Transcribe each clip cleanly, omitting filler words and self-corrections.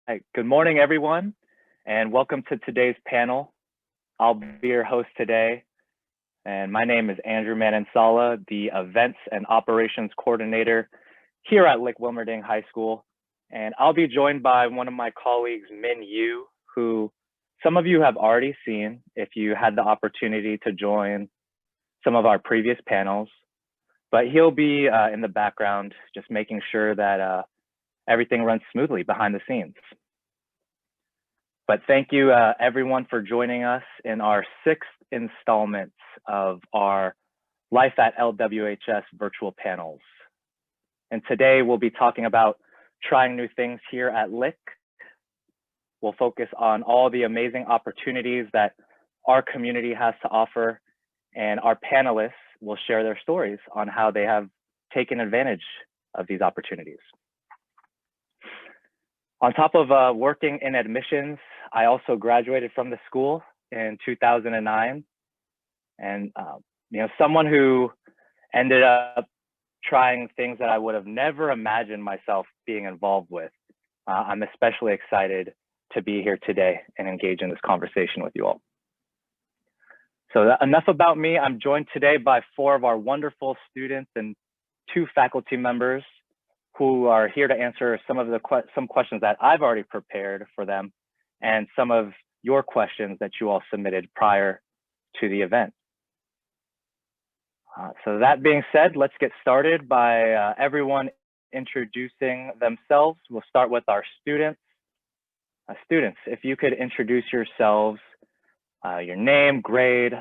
Hi, good morning, everyone, and welcome to today's panel. I'll be your host today, and my name is Andrew Manansala, the Events and Operations Coordinator here at Lick-Wilmerding High School. And I'll be joined by one of my colleagues, Min Yu, who some of you have already seen if you had the opportunity to join some of our previous panels. But he'll be in the background, just making sure that everything runs smoothly behind the scenes. But thank you everyone for joining us in our 6th installment of our Life at LWHS virtual panels. And today we'll be talking about trying new things here at Lick. We'll focus on all the amazing opportunities that our community has to offer, and our panelists will share their stories on how they have taken advantage of these opportunities. On top of working in admissions, I also graduated from the school in 2009. And someone who ended up trying things that I would have never imagined myself being involved with. I'm especially excited to be here today and engage in this conversation with you all. So enough about me. I'm joined today by 4 of our wonderful students and 2 faculty members who are here to answer some questions that I've already prepared for them, and some of your questions that you all submitted prior to the event. So that being said, let's get started by everyone introducing themselves. We'll start with our students. Students, if you could introduce yourselves, your name, grade,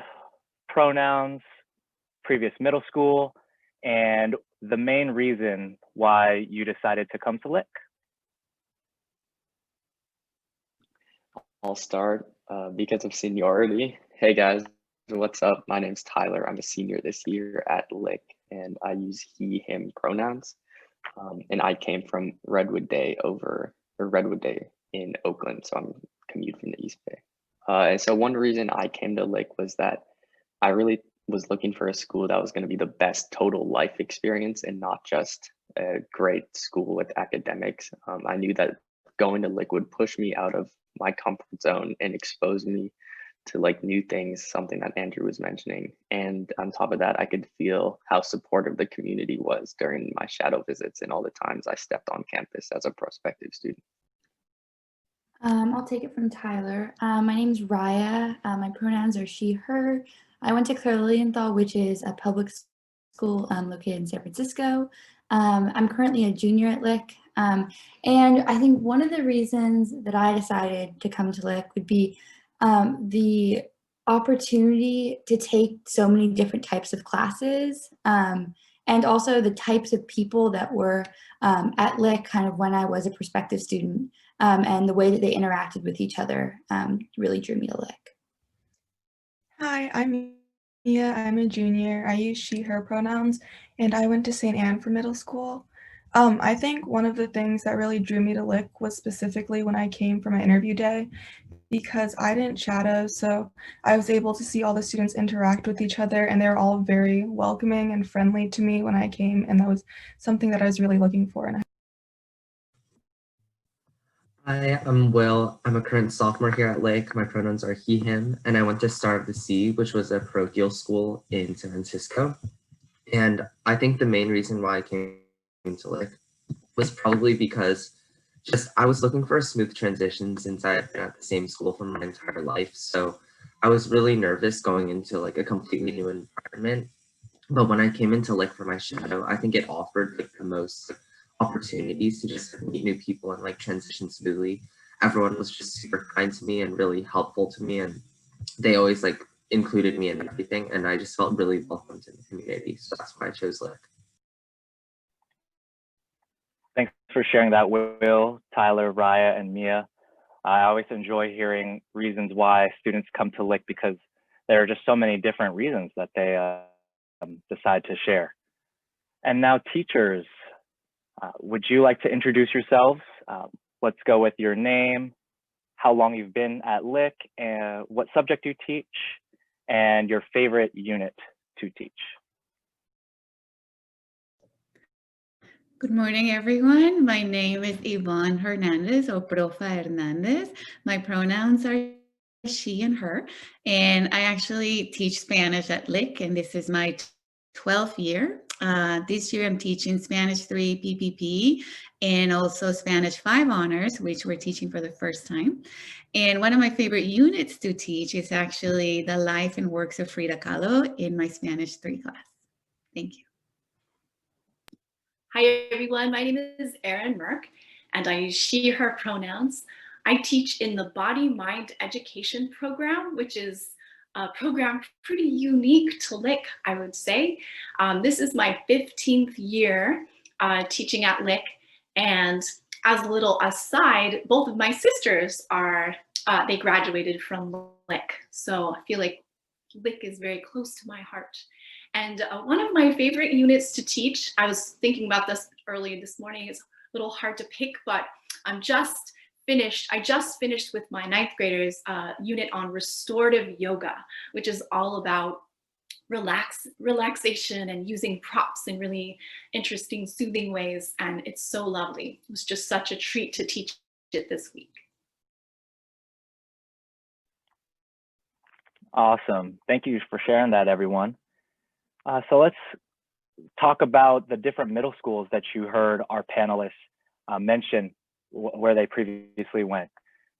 pronouns, previous middle school, and the main reason why you decided to come to Lick. I'll start because of seniority. Hey guys, what's up? My name's Tyler. I'm a senior this year at Lick, and I use he, him pronouns. And I came from Redwood Day in Oakland, so I'm commute from the East Bay. And so one reason I came to Lick was that I really was looking for a school that was going to be the best total life experience and not just a great school with academics. I knew that going to Lick would push me out of my comfort zone and expose me to like new things, something that Andrew was mentioning. And on top of that, I could feel how supportive the community was during my shadow visits and all the times I stepped on campus as a prospective student. I'll take it from Tyler. My name's Raya. My pronouns are she, her. I went to Claire Lilienthal, which is a public school located in San Francisco. I'm currently a junior at Lick. And I think one of the reasons that I decided to come to Lick would be the opportunity to take so many different types of classes, and also the types of people that were at Lick kind of when I was a prospective student, and the way that they interacted with each other really drew me to Lick. Hi, I'm Mia. I'm a junior. I use she, her pronouns, and I went to St. Anne for middle school. I think one of the things that really drew me to Lick was specifically when I came for my interview day, because I didn't shadow, so I was able to see all the students interact with each other, and they were all very welcoming and friendly to me when I came, and that was something that I was really looking for. Hi, I'm Will. I'm a current sophomore here at Lake. My pronouns are he, him, and I went to Star of the Sea, which was a parochial school in San Francisco. And I think the main reason why I came to Lake was probably because I was looking for a smooth transition since I had been at the same school for my entire life. So I was really nervous going into like a completely new environment. But when I came into Lake for my shadow, I think it offered like the most opportunities to just meet new people and like transition smoothly. Everyone was just super kind to me and really helpful to me, and they always like included me in everything, and I just felt really welcomed in the community. So that's why I chose Lick. Thanks for sharing that, Will, Tyler, Raya, and Mia. I always enjoy hearing reasons why students come to Lick, because there are just so many different reasons that they decide to share. And now teachers, would you like to introduce yourselves? Let's go with your name, how long you've been at Lick, and what subject you teach, and your favorite unit to teach. Good morning, everyone. My name is Yvonne Hernandez or Profa Hernandez. My pronouns are she and her, and I actually teach Spanish at Lick, and this is my 12th year. This year I'm teaching Spanish 3 PPP and also Spanish 5 honors, which we're teaching for the first time. And one of my favorite units to teach is actually the life and works of Frida Kahlo in my Spanish 3 class. Thank you. Hi, everyone. My name is Erin Merk, and I use she, her pronouns. I teach in the Body Mind Education program, which is a program pretty unique to Lick, I would say. This is my 15th year teaching at Lick, and as a little aside, both of my sisters are, they graduated from Lick, so I feel like Lick is very close to my heart. And one of my favorite units to teach, I was thinking about this earlier this morning, it's a little hard to pick, but I just finished with my 9th graders unit on restorative yoga, which is all about relaxation and using props in really interesting, soothing ways. And it's so lovely. It was just such a treat to teach it this week. Awesome. Thank you for sharing that, everyone. So let's talk about the different middle schools that you heard our panelists mention where they previously went.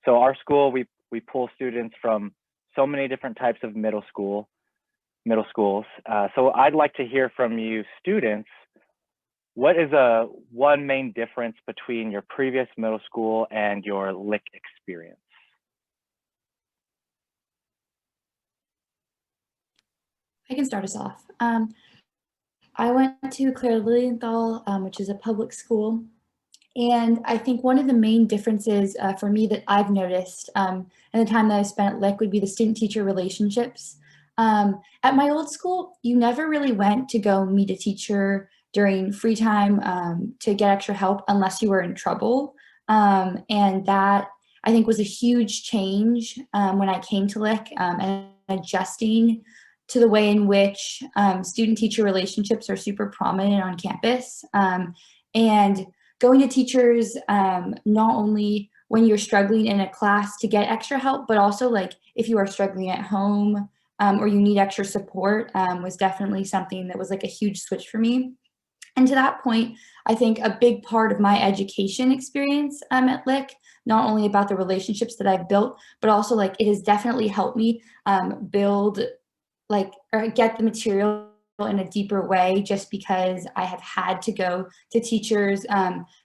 So our school, we pull students from so many different types of middle schools. So I'd like to hear from you students, what is one main difference between your previous middle school and your Lick experience? I can start us off. I went to Claire Lilienthal, which is a public school. And I think one of the main differences for me that I've noticed in the time that I spent at Lick would be the student-teacher relationships. At my old school, you never really went to go meet a teacher during free time to get extra help unless you were in trouble. And that, I think, was a huge change when I came to Lick and adjusting to the way in which student-teacher relationships are super prominent on campus. And going to teachers not only when you're struggling in a class to get extra help, but also like if you are struggling at home or you need extra support was definitely something that was like a huge switch for me. And to that point, I think a big part of my education experience at Lick, not only about the relationships that I've built, but also like it has definitely helped me build or get the material in a deeper way, just because I have had to go to teachers,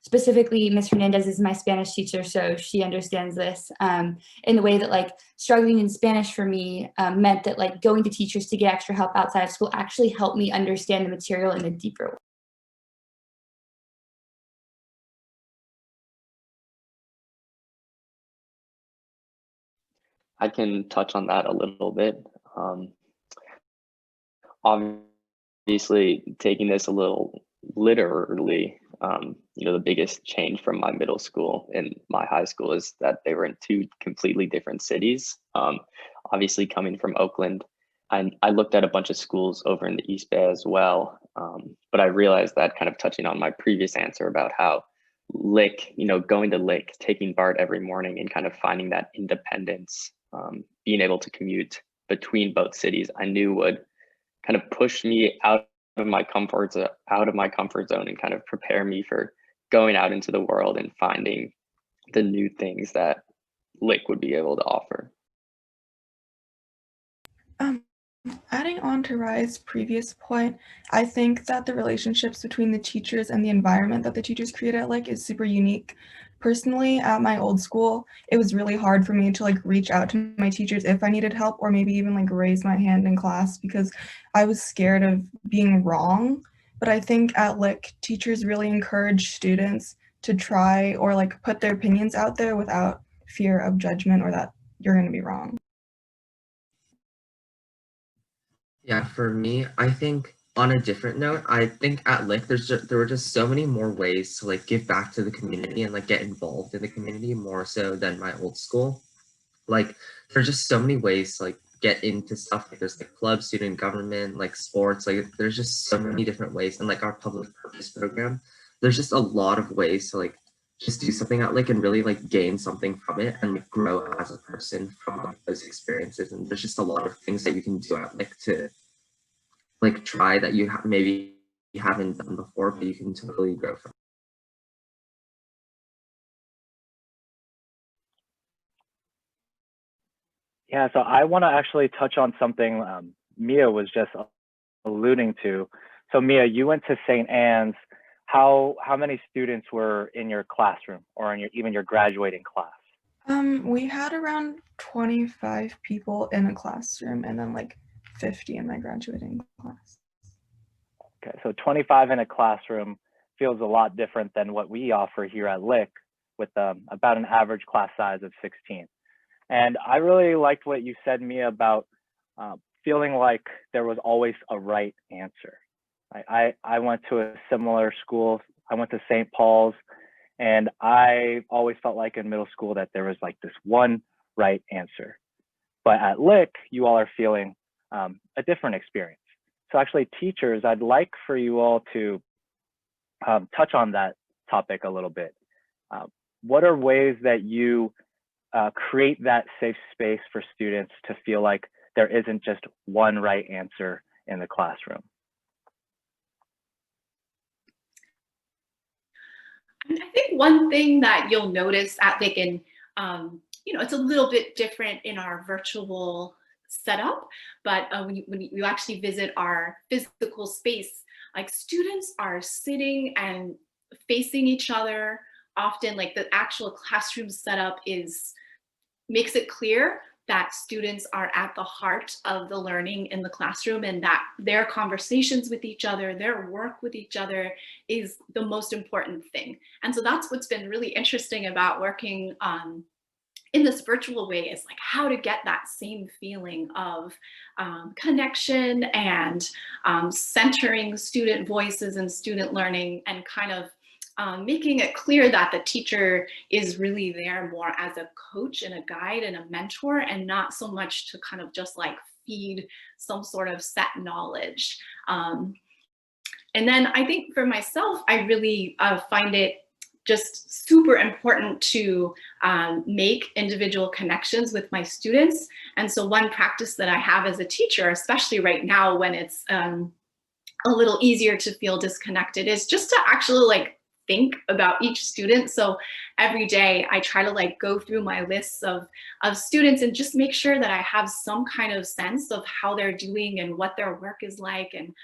specifically Ms. Hernandez is my Spanish teacher, so she understands this in the way that like struggling in Spanish for me meant that like going to teachers to get extra help outside of school actually helped me understand the material in a deeper way. I can touch on that a little bit. Obviously, taking this a little literally, the biggest change from my middle school and my high school is that they were in two completely different cities. Obviously, coming from Oakland, I looked at a bunch of schools over in the East Bay as well, but I realized that, kind of touching on my previous answer about how Lick, going to Lick, taking BART every morning and kind of finding that independence, being able to commute between both cities, I knew would kind of push me out of my comfort zone and kind of prepare me for going out into the world and finding the new things that Lick would be able to offer. Adding on to Rai's previous point, I think that the relationships between the teachers and the environment that the teachers create at Lick is super unique. Personally, at my old school, it was really hard for me to like reach out to my teachers if I needed help, or maybe even like raise my hand in class because I was scared of being wrong. But I think at Lick, teachers really encourage students to try or like put their opinions out there without fear of judgment or that you're going to be wrong. Yeah, for me, I think on a different note, I think at Lick, there were just so many more ways to like give back to the community and like get involved in the community more so than my old school. Like there's just so many ways to like get into stuff. Like there's like club, student government, like sports, like there's just so many different ways. And like our public purpose program, there's just a lot of ways to like just do something at Lick and really like gain something from it and like grow as a person from like those experiences. And there's just a lot of things that you can do at Lick to like try that you maybe you haven't done before, but you can totally grow from. Yeah, so I want to actually touch on something Mia was just alluding to. So Mia, you went to St. Anne's. How many students were in your classroom or in even your graduating class? We had around 25 people in a classroom and then like 50 in my graduating class. Okay, so 25 in a classroom feels a lot different than what we offer here at Lick with about an average class size of 16. And I really liked what you said, Mia, about feeling like there was always a right answer. I went to a similar school. I went to St. Paul's, and I always felt like in middle school that there was like this one right answer. But at Lick, you all are feeling a different experience. So actually, teachers, I'd like for you all to touch on that topic a little bit. What are ways that you create that safe space for students to feel like there isn't just one right answer in the classroom? I think one thing that you'll notice at Lick, and it's a little bit different in our virtual setup, but when you actually visit our physical space, like students are sitting and facing each other. Often, like the actual classroom setup makes it clear that students are at the heart of the learning in the classroom, and that their conversations with each other, their work with each other is the most important thing. And so that's what's been really interesting about working in this virtual way, is like how to get that same feeling of connection and centering student voices and student learning, and kind of making it clear that the teacher is really there more as a coach and a guide and a mentor, and not so much to kind of just like feed some sort of set knowledge. And then I think for myself, I really find it just super important to make individual connections with my students. And so one practice that I have as a teacher, especially right now when it's a little easier to feel disconnected, is just to actually like think about each student. So every day I try to like go through my lists of students and just make sure that I have some kind of sense of how they're doing and what their work is like, and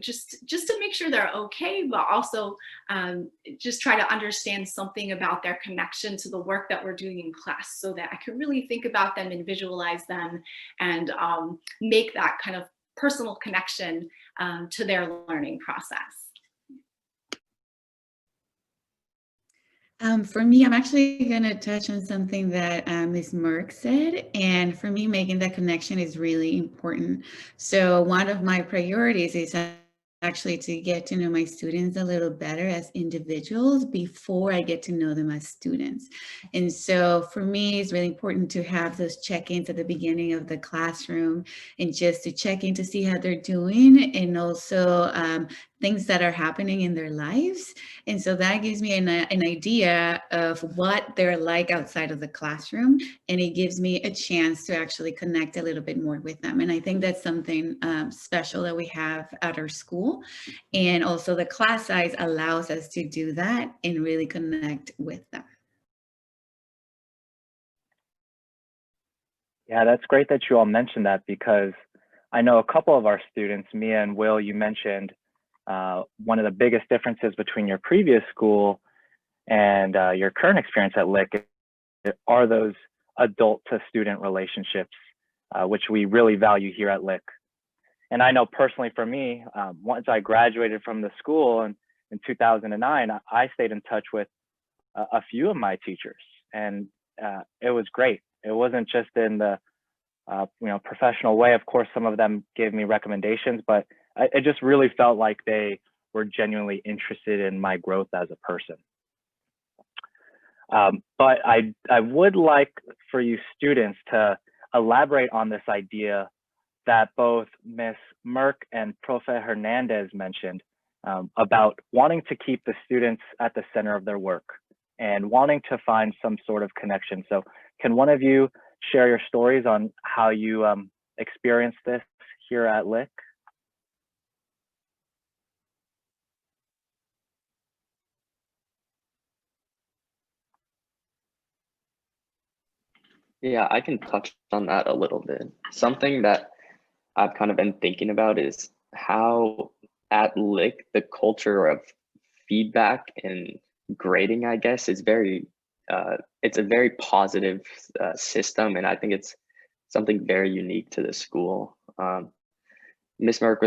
just to make sure they're okay, but also just try to understand something about their connection to the work that we're doing in class, so that I can really think about them and visualize them, and make that kind of personal connection to their learning process. For me, I'm actually going to touch on something that Ms. Merk said. And for me, making that connection is really important. So one of my priorities is actually to get to know my students a little better as individuals before I get to know them as students. And so for me, it's really important to have those check-ins at the beginning of the classroom, and just to check in to see how they're doing, and also things that are happening in their lives. And so that gives me an idea of what they're like outside of the classroom, and it gives me a chance to actually connect a little bit more with them. And I think that's something special that we have at our school. And also the class size allows us to do that and really connect with them. Yeah, that's great that you all mentioned that, because I know a couple of our students, Mia and Will, you mentioned one of the biggest differences between your previous school and your current experience at Lick are those adult to student relationships, which we really value here at Lick. And I know personally for me, once I graduated from the school in 2009, I stayed in touch with a few of my teachers, and it was great. It wasn't just in the professional way. Of course, some of them gave me recommendations, but it just really felt like they were genuinely interested in my growth as a person. But I would like for you students to elaborate on this idea that both Ms. Merk and Profe Hernandez mentioned, about wanting to keep the students at the center of their work and wanting to find some sort of connection. So can one of you share your stories on how you experienced this here at Lick? Yeah, I can touch on that a little bit. Something that I've kind of been thinking about is how at Lick the culture of feedback and grading, I guess, is it's a very positive system, and I think it's something very unique to the school. Miss Merk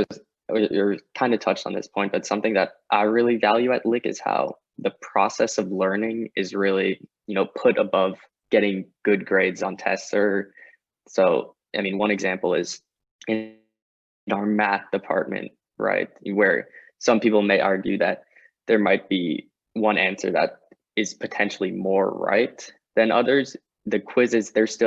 or kind of touched on this point, but something that I really value at Lick is how the process of learning is really, put above getting good grades on tests. Or so, I mean, one example is in our math department, right, where some people may argue that there might be one answer that is potentially more right than others. The quizzes, there's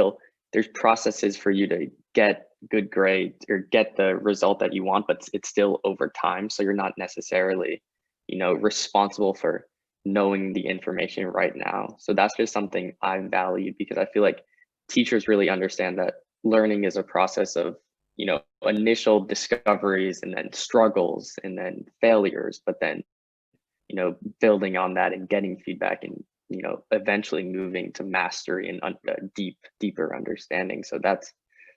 processes for you to get good grades or get the result that you want, but it's still over time. So you're not necessarily, responsible for knowing the information right now. So that's just something I value, because I feel like teachers really understand that learning is a process of, initial discoveries and then struggles and then failures, but then, building on that and getting feedback and, eventually moving to mastery and deeper understanding. So that's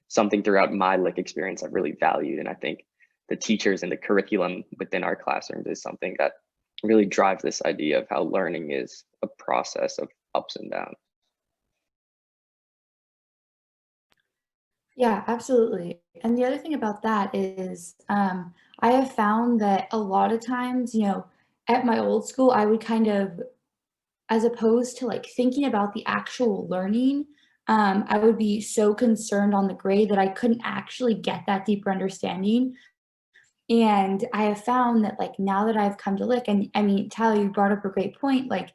something throughout my Lick experience I've really valued. And I think the teachers and the curriculum within our classrooms is something that really drives this idea of how learning is a process of ups and downs. Yeah, absolutely. And the other thing about that is I have found that a lot of times, at my old school, I would kind of, as opposed to like thinking about the actual learning, I would be so concerned on the grade that I couldn't actually get that deeper understanding. And I have found that like now that I've come to Lick, and I mean, Tyler, you brought up a great point, like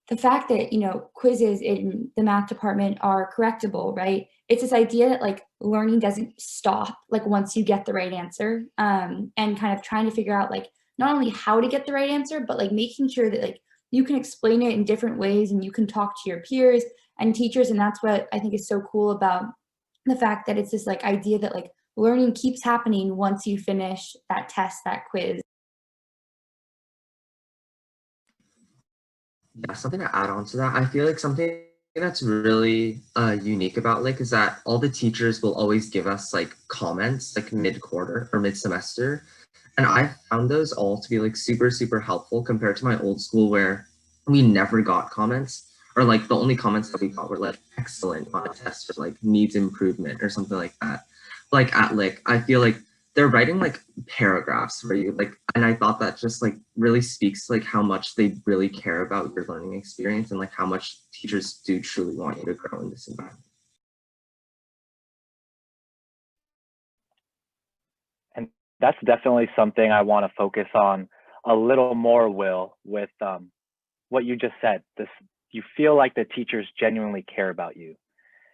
the fact that, quizzes in the math department are correctable, right? It's this idea that like learning doesn't stop like once you get the right answer, and kind of trying to figure out like not only how to get the right answer, but like making sure that like you can explain it in different ways and you can talk to your peers and teachers. And that's what I think is so cool about the fact that it's this like idea that like learning keeps happening once you finish that test, that quiz. Yeah, something to add on to that. I feel like something that's really unique about Lick is that all the teachers will always give us like comments like mid-quarter or mid-semester. And I found those all to be like super, super helpful compared to my old school where we never got comments, or like the only comments that we got were like excellent on a test or like needs improvement or something like that. Like at Lick, I feel like they're writing like paragraphs for you, like, and I thought that just like really speaks to like how much they really care about your learning experience and like how much teachers do truly want you to grow in this environment. And that's definitely something I want to focus on a little more, Will, with what you just said. You feel like the teachers genuinely care about you.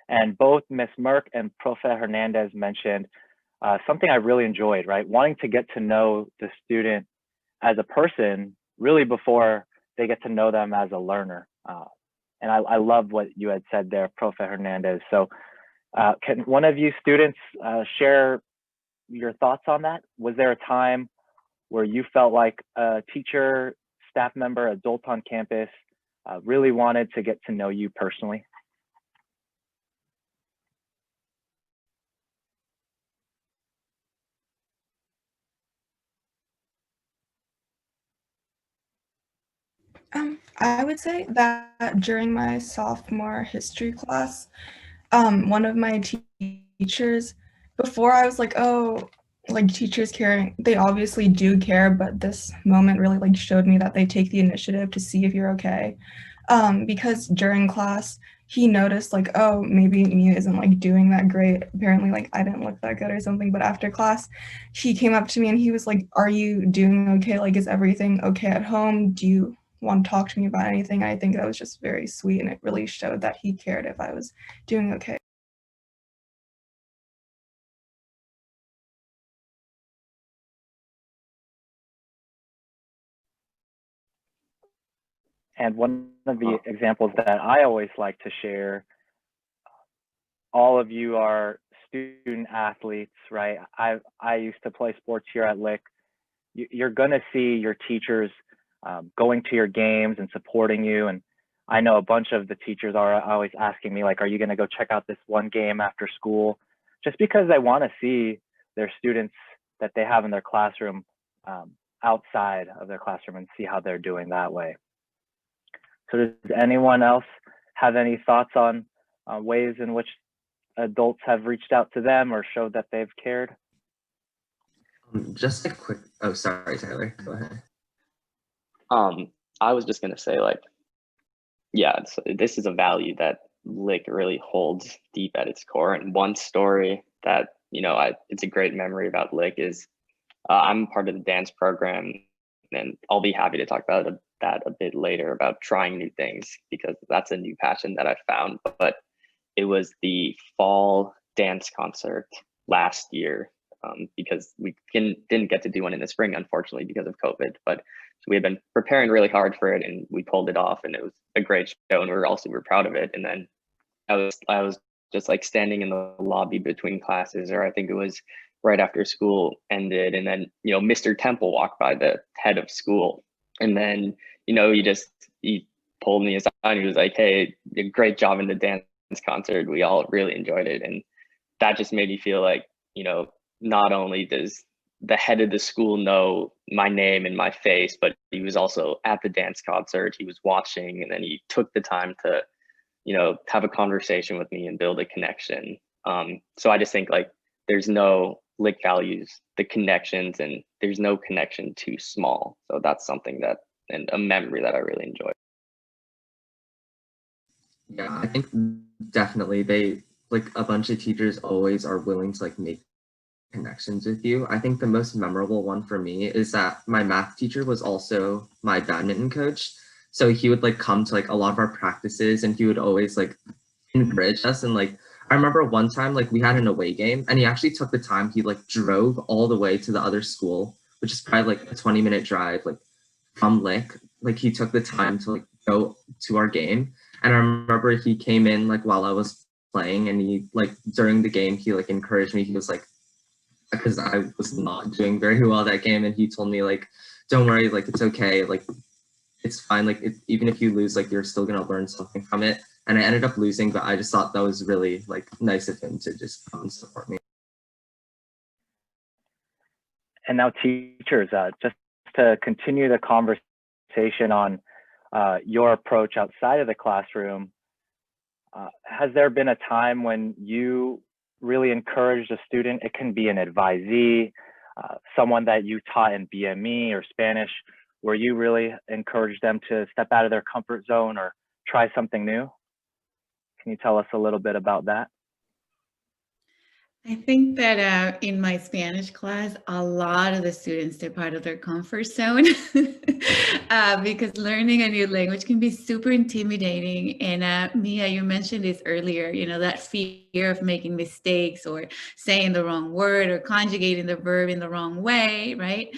And both Ms. Merk and Profe Hernandez mentioned something I really enjoyed, right? Wanting to get to know the student as a person really before they get to know them as a learner. And I love what you had said there, Profe Hernandez. So can one of you students share your thoughts on that? Was there a time where you felt like a teacher, staff member, adult on campus really wanted to get to know you personally? I would say that during my sophomore history class, one of my teachers, before I was like, oh, like teachers caring, they obviously do care, but this moment really like showed me that they take the initiative to see if you're okay. Because during class, he noticed like, oh, maybe Mia isn't like doing that great. Apparently, like I didn't look that good or something. But after class, he came up to me and he was like, are you doing okay? Like, is everything okay at home? Do you want to talk to me about anything? I think that was just very sweet, and it really showed that he cared if I was doing okay. And one of the examples that I always like to share, all of you are student athletes, right? I used to play sports here at Lick. You're going to see your teachers going to your games and supporting you. And I know a bunch of the teachers are always asking me, like, are you going to go check out this one game after school? Just because they want to see their students that they have in their classroom outside of their classroom and see how they're doing that way. So does anyone else have any thoughts on ways in which adults have reached out to them or showed that they've cared? Just a quick, oh, sorry, Tyler, go ahead. I was just gonna say, like, yeah, this is a value that Lick really holds deep at its core. And one story that, you know, it's a great memory about Lick is I'm part of the dance program, and I'll be happy to talk about that a bit later about trying new things, because that's a new passion that I found. But it was the fall dance concert last year, because we didn't get to do one in the spring, unfortunately, because of COVID. But we had been preparing really hard for it, and we pulled it off, and it was a great show, and we were all super proud of it. And then I was just like standing in the lobby between classes, or I think it was right after school ended, and then, you know, Mr. Temple walked by, the head of school, and then, you know, he pulled me aside and he was like, "Hey, great job in the dance concert. We all really enjoyed it." And that just made me feel like, you know, not only does the head of the school know my name and my face, but he was also at the dance concert, he was watching, and then he took the time to, you know, have a conversation with me and build a connection. So I just think, like, there's no Lick values the connections, and there's no connection too small. So that's something that, and a memory that I really enjoy. Yeah, I think definitely they, like, a bunch of teachers always are willing to, like, make connections with you. I think the most memorable one for me is that my math teacher was also my badminton coach. So he would, like, come to, like, a lot of our practices, and he would always, like, encourage us. And, like, I remember one time, like, we had an away game, and he actually took the time, he, like, drove all the way to the other school, which is probably like a 20-minute drive, like, from Lick. Like, he took the time to, like, go to our game. And I remember he came in, like, while I was playing, and he, like, during the game, he, like, encouraged me. He was like, because I was not doing very well that game, and he told me, like, don't worry, like, it's okay, like, it's fine, like, even if you lose, like, you're still gonna learn something from it. And I ended up losing, but I just thought that was really, like, nice of him to just come and support me. And now, teachers, just to continue the conversation on your approach outside of the classroom, has there been a time when you really encouraged a student? It can be an advisee, someone that you taught in BME or Spanish, where you really encouraged them to step out of their comfort zone or try something new? Can you tell us a little bit about that? I think that in my Spanish class, a lot of the students step out of their comfort zone because learning a new language can be super intimidating. And Mia, you mentioned this earlier, you know, that fear of making mistakes or saying the wrong word or conjugating the verb in the wrong way, right?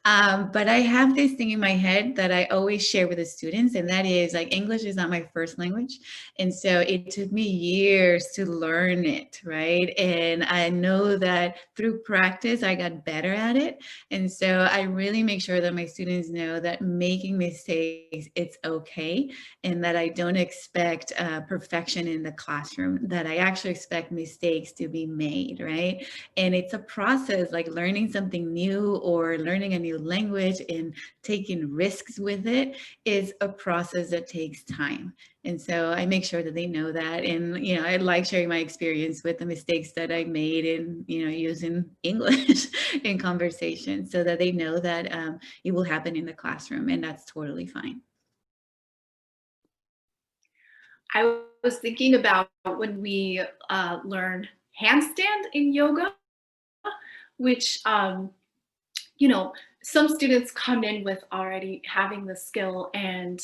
But I have this thing in my head that I always share with the students, and that is, like, English is not my first language. And so it took me years to learn it, right? And I know that through practice, I got better at it. And so I really make sure that my students know that making mistakes, it's okay. And that I don't expect perfection in the classroom, that I actually expect mistakes to be made, right? And it's a process, like learning something new or learning a new language and taking risks with it is a process that takes time. And so I make sure that they know that. And, you know, I like sharing my experience with the mistakes that I made in, you know, using English in conversation, so that they know that it will happen in the classroom, and that's totally fine. I was thinking about when we learned handstand in yoga, which, you know, some students come in with already having the skill, and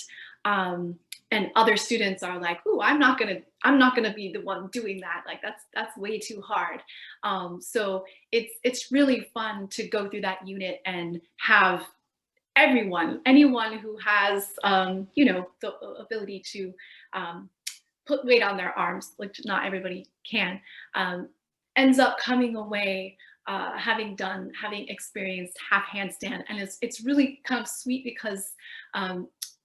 other students are like, "Ooh, I'm not gonna be the one doing that. Like, that's way too hard." So it's really fun to go through that unit and have anyone who has, you know, the ability to put weight on their arms, which not everybody can, ends up coming away having experienced half handstand. And it's really kind of sweet because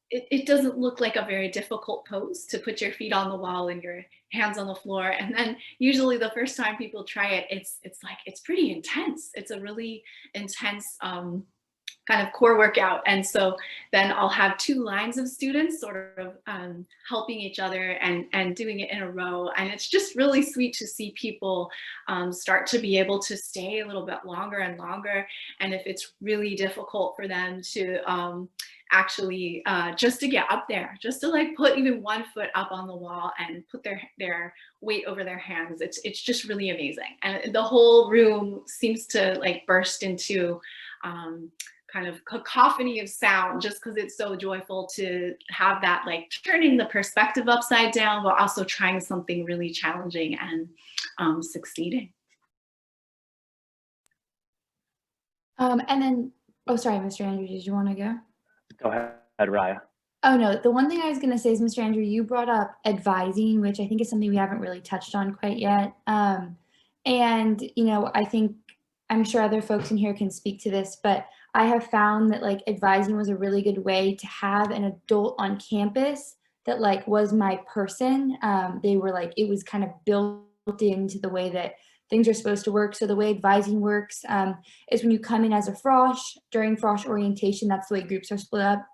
it doesn't look like a very difficult pose to put your feet on the wall and your hands on the floor. And then usually the first time people try it, it's pretty intense. It's a really intense kind of core workout. And so then I'll have two lines of students sort of helping each other and doing it in a row. And it's just really sweet to see people start to be able to stay a little bit longer and longer. And if it's really difficult for them to actually just to get up there, just to like put even one foot up on the wall and put their weight over their hands, it's just really amazing. And the whole room seems to like burst into kind of cacophony of sound, just because it's so joyful to have that, like turning the perspective upside down, but also trying something really challenging and succeeding. And then, oh, sorry, Mr. Andrew, did you want to go? Go ahead, Raya. Oh, no, the one thing I was going to say is, Mr. Andrew, you brought up advising, which I think is something we haven't really touched on quite yet. And, you know, I'm sure other folks in here can speak to this, but I have found that like advising was a really good way to have an adult on campus that like was my person. They were like, it was kind of built into the way that things are supposed to work. So the way advising works is when you come in as a frosh, during frosh orientation, that's the way groups are split up.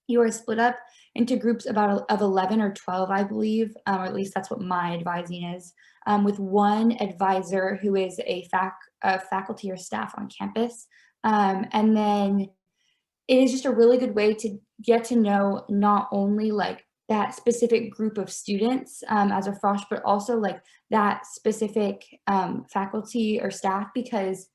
You are split up into groups of 11 or 12, I believe, or at least that's what my advising is, with one advisor who is a faculty or staff on campus. And then it is just a really good way to get to know not only like that specific group of students as a frosh, but also like that specific faculty or staff, because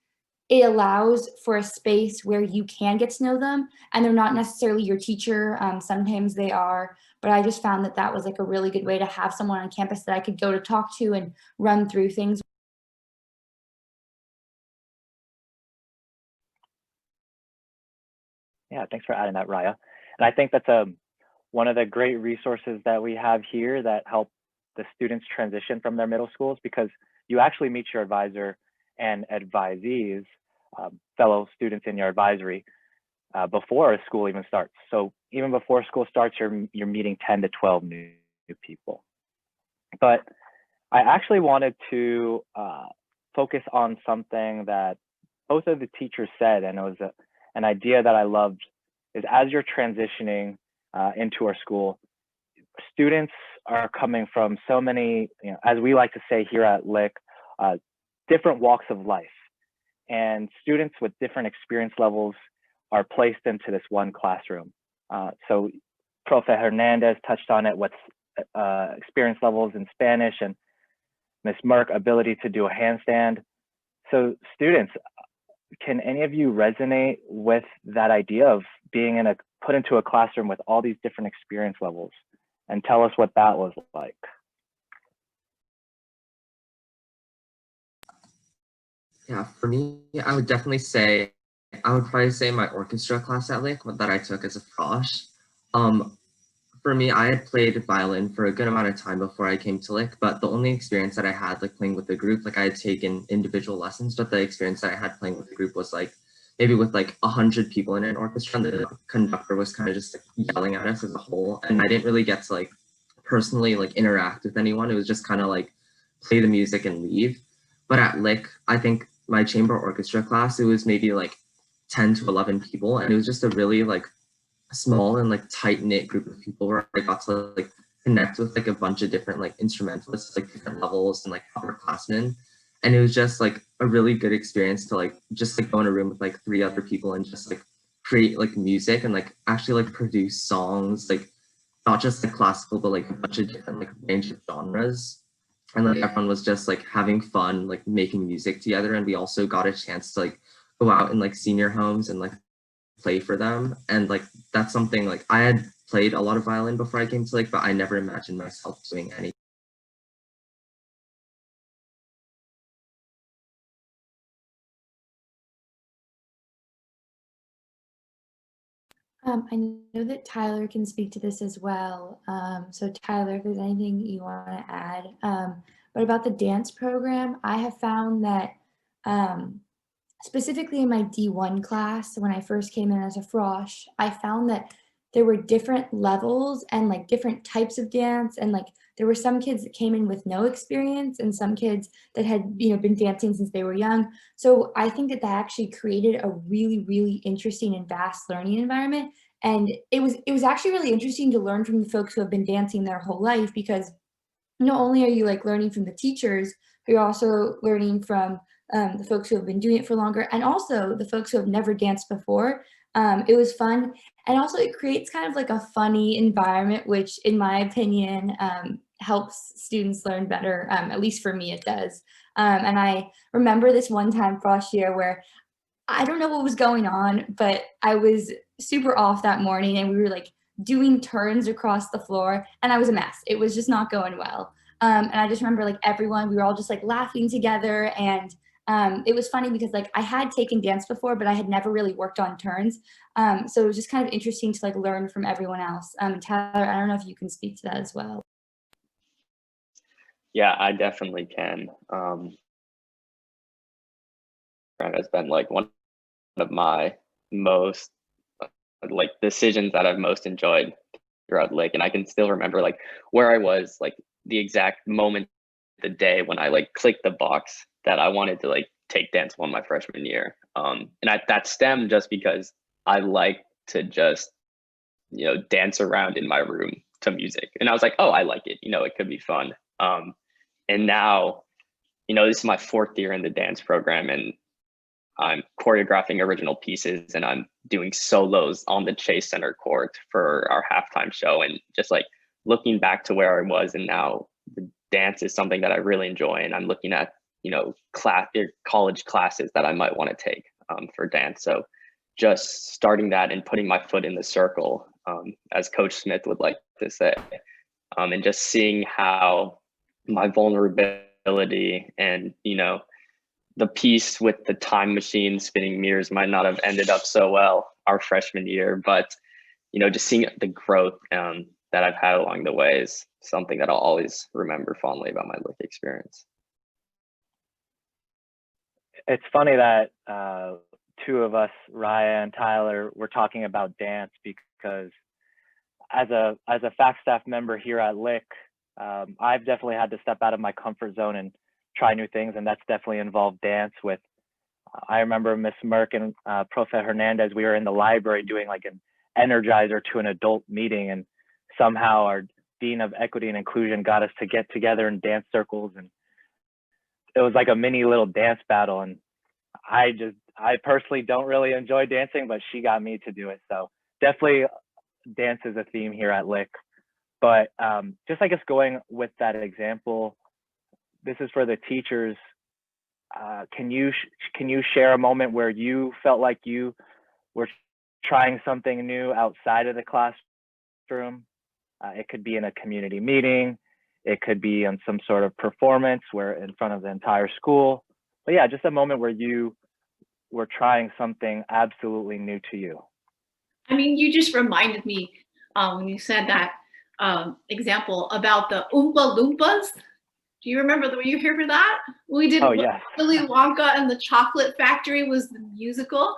it allows for a space where you can get to know them and they're not necessarily your teacher. Sometimes they are, but I just found that that was like a really good way to have someone on campus that I could go to talk to and run through things. Yeah, thanks for adding that, Raya. And I think that's one of the great resources that we have here that help the students transition from their middle schools, because you actually meet your advisor and advisees, fellow students in your advisory, before school even starts. So even before school starts, you're meeting 10 to 12 new people. But I actually wanted to focus on something that both of the teachers said, and it was an idea that I loved, is as you're transitioning into our school, students are coming from so many, you know, as we like to say here at Lick, different walks of life. And students with different experience levels are placed into this one classroom. So Profe Hernandez touched on it, what's experience levels in Spanish, and Ms. Merk, ability to do a handstand. So students, can any of you resonate with that idea of being put into a classroom with all these different experience levels, and tell us what that was like? Yeah, for me, I would probably say my orchestra class at Lick that I took as a frosh. For me, I had played violin for a good amount of time before I came to Lick, but the only experience that I had like playing with the group, like I had taken individual lessons, but the experience that I had playing with the group was like maybe with like 100 people in an orchestra, and the conductor was kind of just like yelling at us as a whole, and I didn't really get to like personally like interact with anyone. It was just kind of like play the music and leave. But at Lick, I think my chamber orchestra class, it was maybe like 10 to 11 people, and it was just a really like small and like tight-knit group of people where I got to like connect with like a bunch of different like instrumentalists, like different levels, and like upperclassmen. And it was just like a really good experience to like just like go in a room with like 3 other people and just like create like music and like actually like produce songs, like not just like classical, but like a bunch of different like range of genres. And like everyone was just like having fun, like making music together. And we also got a chance to like go out in like senior homes and like play for them. And like that's something like I had played a lot of violin before I came to Lick, but I never imagined myself doing anything. I know that Tyler can speak to this as well. So Tyler, if there's anything you want to add. But about the dance program, I have found that specifically in my D1 class, when I first came in as a frosh, I found that there were different levels and like different types of dance, and like there were some kids that came in with no experience and some kids that had, you know, been dancing since they were young. So I think that that actually created a really, really interesting and vast learning environment. And it was actually really interesting to learn from the folks who have been dancing their whole life, because not only are you like learning from the teachers, but you're also learning from the folks who have been doing it for longer, and also the folks who have never danced before. It was fun, and also it creates kind of like a funny environment, which in my opinion helps students learn better. At least for me, it does. And I remember this one time frost year where I don't know what was going on, but I was super off that morning and we were like doing turns across the floor and I was a mess. It was just not going well. And I just remember like everyone, we were all just like laughing together. And it was funny because like I had taken dance before, but I had never really worked on turns. So it was just kind of interesting to like learn from everyone else. Tyler, I don't know if you can speak to that as well. Yeah, I definitely can. Has been like one of my most like decisions that I've most enjoyed throughout Lick, and I can still remember like where I was, like the exact moment, the day when I like clicked the box that I wanted to like take dance one my freshman year. And that stemmed just because I like to just, you know, dance around in my room to music, and I was like, oh, I like it. You know, it could be fun. And now, you know, this is my 4th year in the dance program, and I'm choreographing original pieces and I'm doing solos on the Chase Center court for our halftime show. And just like looking back to where I was, and now the dance is something that I really enjoy. And I'm looking at, you know, college classes that I might want to take for dance. So just starting that and putting my foot in the circle, as Coach Smith would like to say, and just seeing how my vulnerability and, you know, the piece with the time machine spinning mirrors might not have ended up so well our freshman year, but, you know, just seeing the growth that I've had along the way is something that I'll always remember fondly about my Lick experience. It's funny that two of us, Raya and Tyler, were talking about dance, because as a fact staff member here at Lick, I've definitely had to step out of my comfort zone and try new things, and that's definitely involved dance. With I remember Miss Merk and Prof. Hernandez, we were in the library doing like an energizer to an adult meeting, and somehow our Dean of Equity and Inclusion got us to get together in dance circles, and it was like a mini little dance battle. And I personally don't really enjoy dancing, but she got me to do it. So definitely dance is a theme here at Lick. But just I guess going with that example, this is for the teachers. Can you share a moment where you felt like you were trying something new outside of the classroom? It could be in a community meeting. It could be on some sort of performance where in front of the entire school. But yeah, just a moment where you were trying something absolutely new to you. I mean, you just reminded me when you said that example about the Oompa Loompas. Do you remember, were you here for that? We did Willy Wonka and the Chocolate Factory was the musical.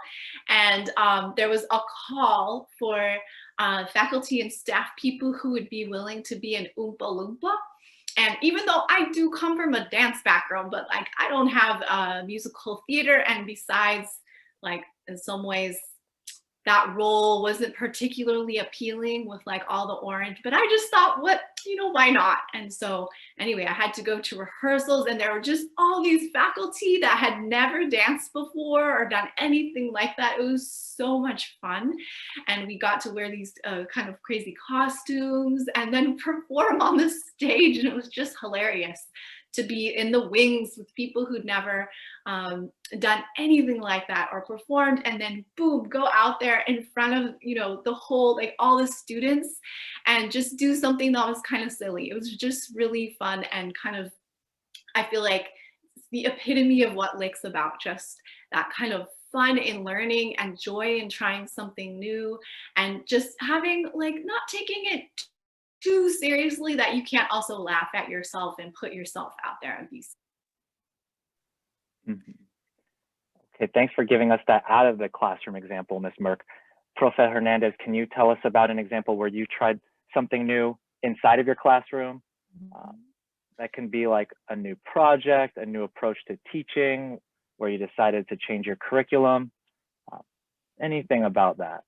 And there was a call for faculty and staff people who would be willing to be an Oompa Loompa. And even though I do come from a dance background, but like I don't have musical theater, and besides, like in some ways, that role wasn't particularly appealing with like all the orange, but I just thought, why not? And so anyway, I had to go to rehearsals, and there were just all these faculty that had never danced before or done anything like that. It was so much fun. And we got to wear these kind of crazy costumes and then perform on the stage. And it was just hilarious to be in the wings with people who'd never done anything like that or performed, and then boom, go out there in front of, the whole, like all the students, and just do something that was kind of silly. It was just really fun, and kind of, I feel like it's the epitome of what Lick's about, just that kind of fun in learning and joy in trying something new, and just having like not taking it too seriously that you can't also laugh at yourself and put yourself out there and be. Mhm. Okay, thanks for giving us that out of the classroom example, Ms. Merk. Profe Hernandez, can you tell us about an example where you tried something new inside of your classroom? That can be like a new project, a new approach to teaching, where you decided to change your curriculum. Anything about that?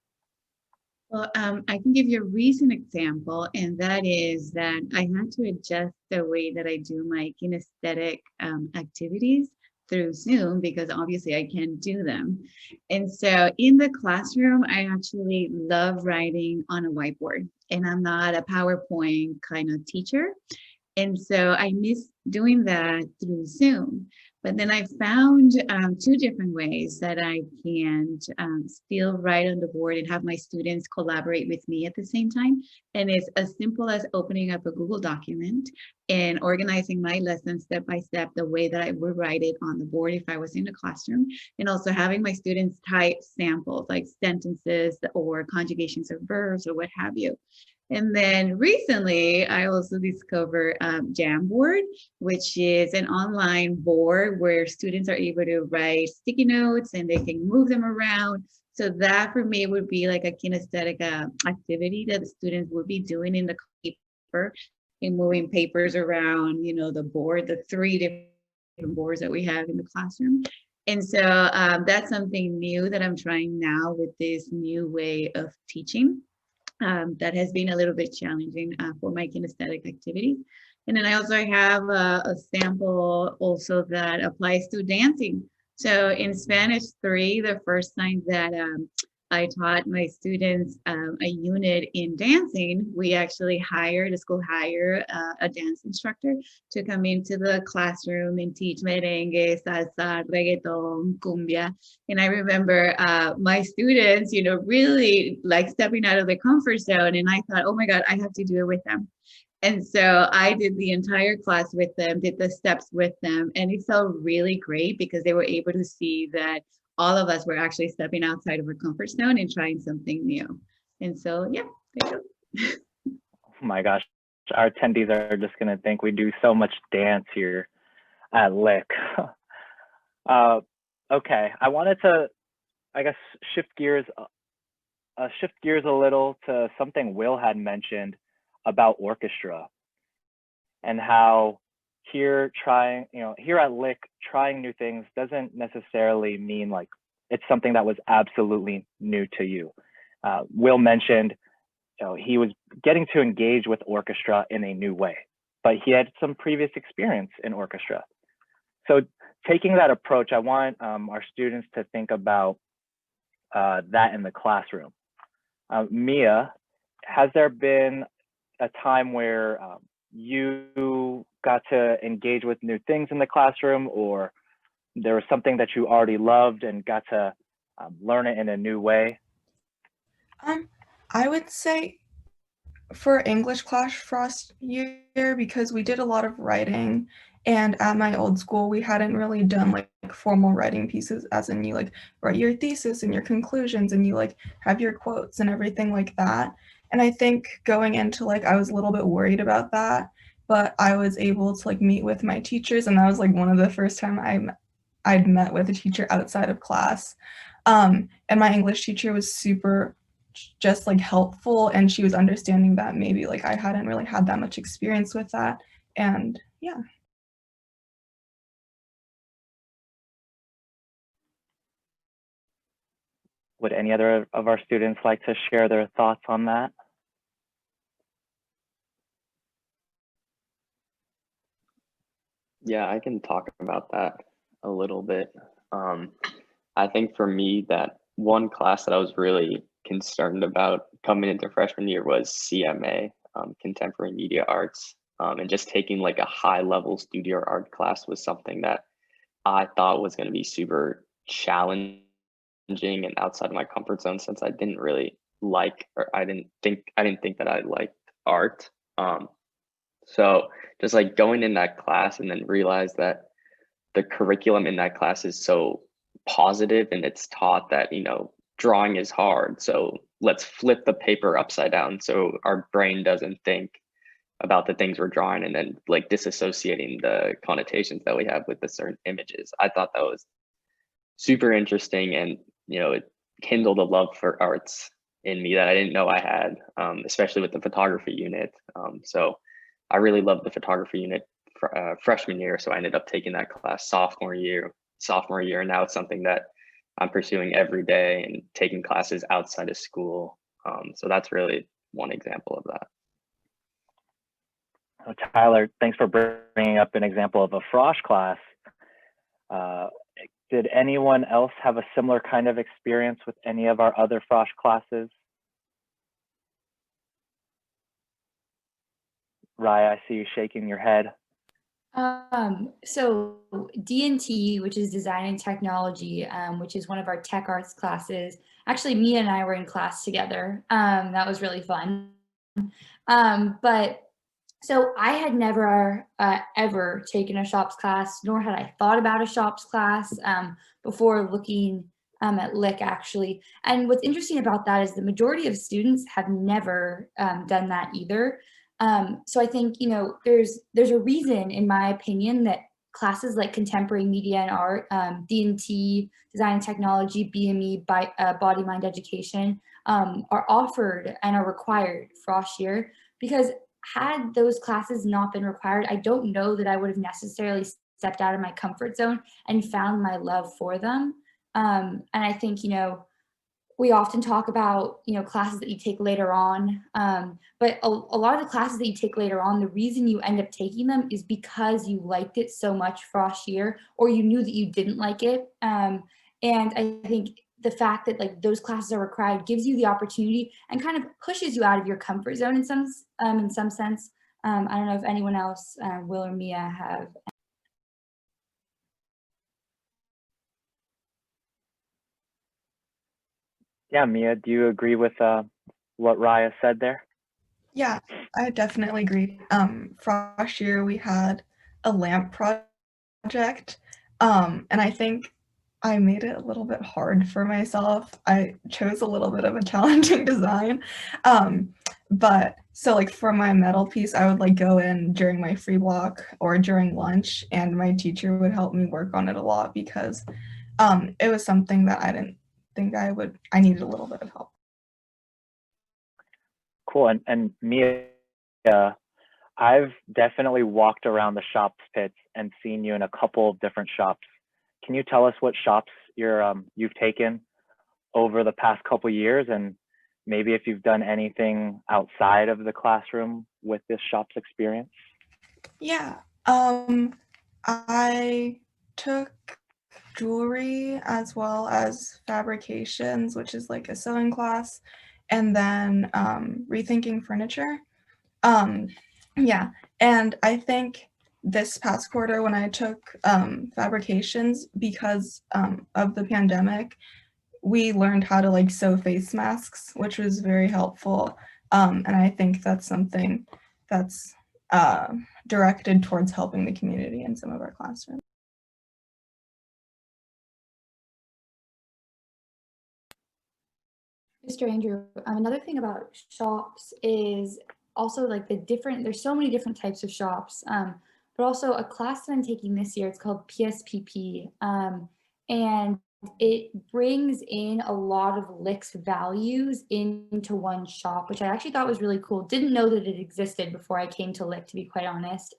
Well, I can give you a recent example, and that is that I had to adjust the way that I do my kinesthetic activities through Zoom, because obviously I can't do them. And so in the classroom, I actually love writing on a whiteboard, and I'm not a PowerPoint kind of teacher. And so I miss doing that through Zoom. But then I found two different ways that I can still write on the board and have my students collaborate with me at the same time. And it's as simple as opening up a Google document and organizing my lesson step by step the way that I would write it on the board if I was in the classroom. And also having my students type samples like sentences or conjugations of verbs or what have you. And then recently, I also discovered Jamboard, which is an online board where students are able to write sticky notes and they can move them around. So that for me would be like a kinesthetic activity that the students would be doing in the paper and moving papers around, you know, the board, the 3 different boards that we have in the classroom. And so that's something new that I'm trying now with this new way of teaching. That has been a little bit challenging for my kinesthetic activity. And then I also have a sample also that applies to dancing. So in Spanish 3, the first time that I taught my students a unit in dancing, we actually the school hired a dance instructor to come into the classroom and teach merengue, salsa, reggaeton, cumbia. And I remember my students, you know, really like stepping out of their comfort zone. And I thought, oh my God, I have to do it with them. And so I did the entire class with them, did the steps with them, and it felt really great because they were able to see that all of us were actually stepping outside of our comfort zone and trying something new. And so, yeah, there you go. Oh my gosh, our attendees are just going to think we do so much dance here at Lick. Okay, I wanted to, I guess, shift gears a little to something Will had mentioned about orchestra and how here at Lick, trying new things doesn't necessarily mean like it's something that was absolutely new to you. Will mentioned, he was getting to engage with orchestra in a new way, but he had some previous experience in orchestra. So taking that approach, I want our students to think about that in the classroom. Mia, has there been a time where you got to engage with new things in the classroom, or there was something that you already loved and got to learn it in a new way? I would say for English class frost year, because we did a lot of writing, and at my old school we hadn't really done like formal writing pieces, as in you like write your thesis and your conclusions and you like have your quotes and everything like that. And I think going into like I was a little bit worried about that, but I was able to like meet with my teachers, and that was like one of the first time I'd met with a teacher outside of class. And my English teacher was super just like helpful, and she was understanding that maybe like I hadn't really had that much experience with that. And yeah. Would any other of our students like to share their thoughts on that? Yeah, I can talk about that a little bit. I think for me, that one class that I was really concerned about coming into freshman year was CMA, Contemporary Media Arts. And just taking like a high level studio art class was something that I thought was going to be super challenging and outside of my comfort zone, since I didn't really like, or I didn't think that I liked art. So just like going in that class and then realize that the curriculum in that class is so positive, and it's taught that, you know, drawing is hard. So let's flip the paper upside down so our brain doesn't think about the things we're drawing and then like disassociating the connotations that we have with the certain images. I thought that was super interesting, and you know, it kindled a love for arts in me that I didn't know I had, especially with the photography unit. So I really loved the photography unit freshman year, so I ended up taking that class sophomore year, and now it's something that I'm pursuing every day and taking classes outside of school. So that's really one example of that. Oh, Tyler, thanks for bringing up an example of a frosh class. Did anyone else have a similar kind of experience with any of our other frosh classes? Raya, I see you shaking your head. So D&T, which is Design and Technology, which is one of our tech arts classes. Actually, Mia and I were in class together. That was really fun. But so I had never ever taken a shops class, nor had I thought about a shops class before looking at Lick, actually. And what's interesting about that is the majority of students have never done that either. So I think, you know, there's a reason, in my opinion, that classes like Contemporary Media and Art, D&T, Design and Technology, BME, Body Mind Education are offered and are required frosh year, because had those classes not been required, I don't know that I would have necessarily stepped out of my comfort zone and found my love for them. And I think, you know, we often talk about, you know, classes that you take later on, but a lot of the classes that you take later on, the reason you end up taking them is because you liked it so much frosh year, or you knew that you didn't like it. And I think the fact that like those classes are required gives you the opportunity and kind of pushes you out of your comfort zone in some sense. I don't know if anyone else, Will or Mia, have. Yeah, Mia, do you agree with what Raya said there? Yeah, I definitely agree. Frosh year we had a lamp project, and I think I made it a little bit hard for myself. I chose a little bit of a challenging design. But so like for my metal piece, I would like go in during my free block or during lunch, and my teacher would help me work on it a lot because it was something that I didn't think I needed a little bit of help. Cool. And Mia, I've definitely walked around the shops pits and seen you in a couple of different shops. Can you tell us what shops you've taken over the past couple years, and maybe if you've done anything outside of the classroom with this shops experience? Yeah, I took jewelry as well as fabrications, which is like a sewing class, and then rethinking furniture. Yeah, and I think this past quarter when I took fabrications, because of the pandemic, we learned how to like sew face masks, which was very helpful. And I think that's something that's directed towards helping the community in some of our classrooms. Mr. Andrew, another thing about shops is also like there's so many different types of shops, but also a class that I'm taking this year, it's called PSPP, and it brings in a lot of Lick's values into one shop, which I actually thought was really cool. Didn't know that it existed before I came to Lick, to be quite honest.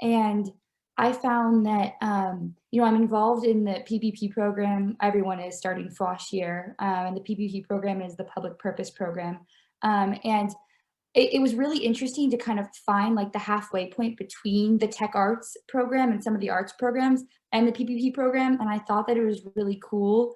And I found that, you know, I'm involved in the PPP program. Everyone is starting frosh year, and the PPP program is the public purpose program. And it was really interesting to kind of find like the halfway point between the tech arts program and some of the arts programs and the PPP program. And I thought that it was really cool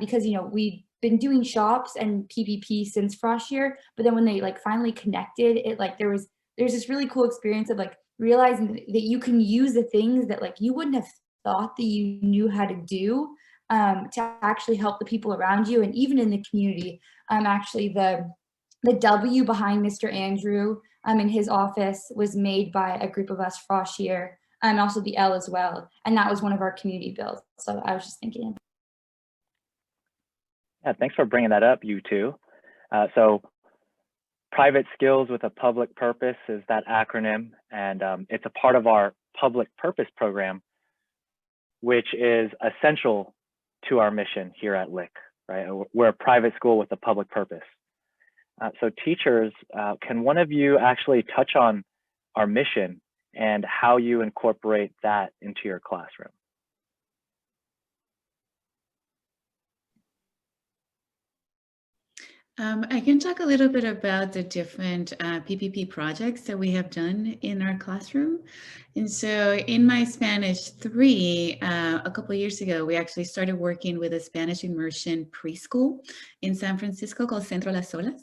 because, you know, we'd been doing shops and PPP since frosh year, but then when they like finally connected, it like there's this really cool experience of like realizing that you can use the things that like you wouldn't have thought that you knew how to do to actually help the people around you and even in the community. Actually, the W behind Mr. Andrew in his office was made by a group of us frosh year, and also the L as well. And that was one of our community builds. So I was just thinking. Yeah, thanks for bringing that up, you two. So private skills with a public purpose is that acronym, and it's a part of our public purpose program, which is essential to our mission here at Lick, right? We're a private school with a public purpose. So teachers, can one of you actually touch on our mission and how you incorporate that into your classroom? I can talk a little bit about the different PPP projects that we have done in our classroom. And so in my Spanish 3, a couple of years ago, we actually started working with a Spanish immersion preschool in San Francisco called Centro Las Olas.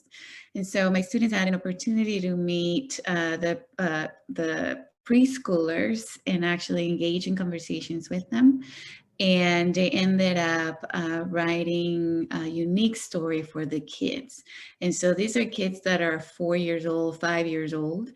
And so my students had an opportunity to meet the preschoolers and actually engage in conversations with them. And they ended up writing a unique story for the kids. And so these are kids that are 4 years old, 5 years old.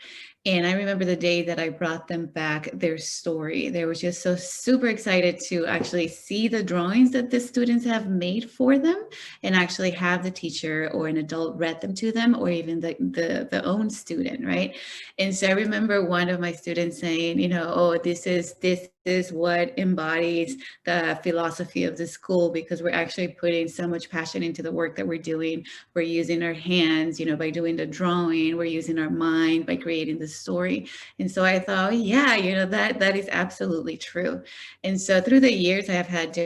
And I remember the day that I brought them back their story. They were just so super excited to actually see the drawings that the students have made for them and actually have the teacher or an adult read them to them, or even the own student, right? And so I remember one of my students saying, you know, oh, this is what embodies the philosophy of the school, because we're actually putting so much passion into the work that we're doing. We're using our hands, you know, by doing the drawing, we're using our mind by creating the story. And so I thought, oh, yeah, you know, that is absolutely true. And so through the years, I have had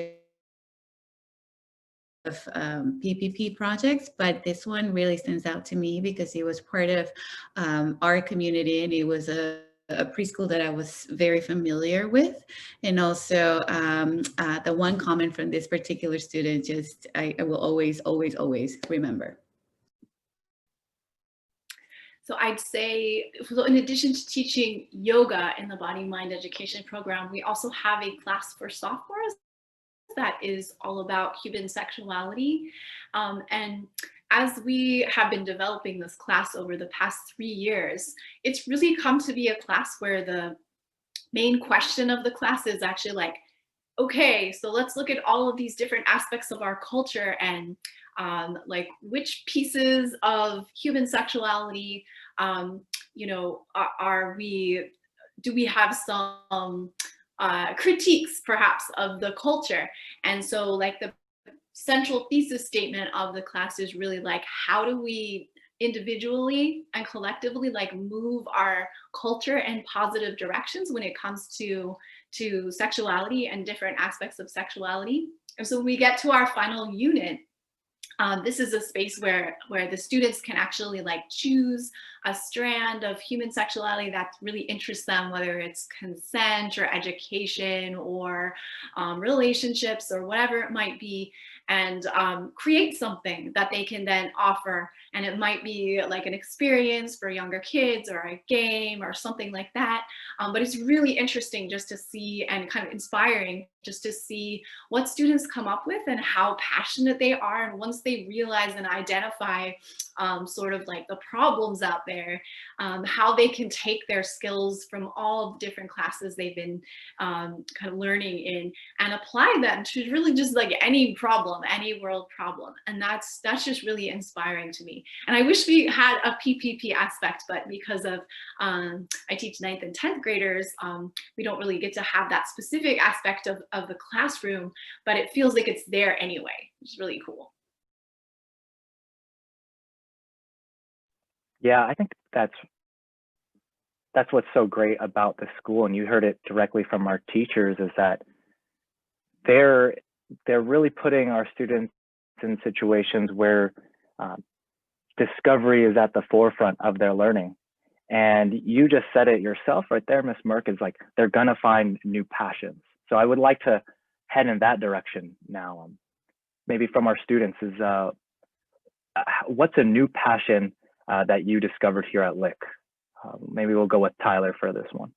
of PPP projects, but this one really stands out to me because it was part of our community, and it was a preschool that I was very familiar with. And also the one comment from this particular student, just I will always, always, always remember. So I'd say, so in addition to teaching yoga in the body mind education program, we also have a class for sophomores that is all about human sexuality. And as we have been developing this class over the past 3 years, it's really come to be a class where the main question of the class is actually like, okay, so let's look at all of these different aspects of our culture and like which pieces of human sexuality, you know, do we have some critiques perhaps of the culture? And so like the central thesis statement of the class is really like, how do we individually and collectively like move our culture in positive directions when it comes to sexuality and different aspects of sexuality. And so when we get to our final unit, this is a space where the students can actually like choose a strand of human sexuality that really interests them, whether it's consent or education or relationships or whatever it might be, and create something that they can then offer. And it might be like an experience for younger kids or a game or something like that. But it's really interesting just to see, and kind of inspiring just to see what students come up with and how passionate they are. And once they realize and identify sort of like the problems out there, how they can take their skills from all of the different classes they've been kind of learning in and apply them to really just like any problem, any world problem. And that's just really inspiring to me. And I wish we had a PPP aspect, but because of I teach 9th and 10th graders, we don't really get to have that specific aspect of the classroom, but it feels like it's there anyway, which is really cool. Yeah, I think that's what's so great about the school, and you heard it directly from our teachers, is that they're really putting our students in situations where discovery is at the forefront of their learning. And you just said it yourself right there, Ms. Merk, is like they're gonna find new passions. So I would like to head in that direction now. Maybe from our students is, what's a new passion that you discovered here at Lick? Maybe we'll go with Tyler for this one.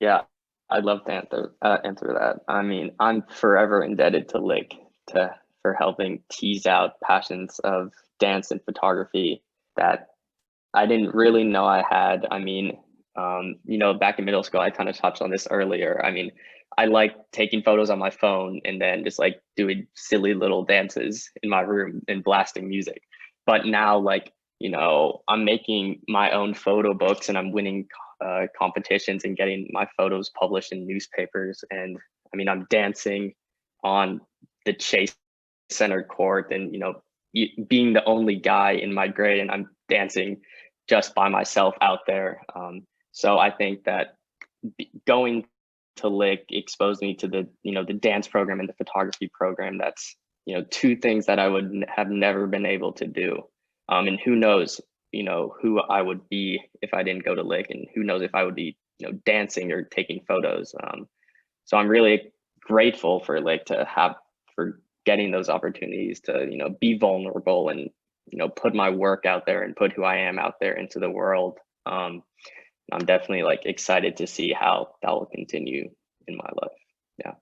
Yeah, I'd love to answer that. I mean, I'm forever indebted to Lick for helping tease out passions of dance and photography that I didn't really know I had. I mean, you know, back in middle school, I kind of touched on this earlier. I mean, I like taking photos on my phone and then just like doing silly little dances in my room and blasting music. But now, like, you know, I'm making my own photo books and I'm winning competitions and getting my photos published in newspapers. And I mean, I'm dancing on the Chase Center court, and, you know, being the only guy in my grade, and I'm dancing just by myself out there. So I think that going to Lick exposed me to the, you know, the dance program and the photography program. That's, you know, two things that I would have never been able to do. And who knows, you know, who I would be if I didn't go to Lick, and who knows if I would be, you know, dancing or taking photos. So I'm really grateful for Lick for getting those opportunities to, you know, be vulnerable and, you know, put my work out there and put who I am out there into the world. I'm definitely like excited to see how that will continue in my life. Yeah.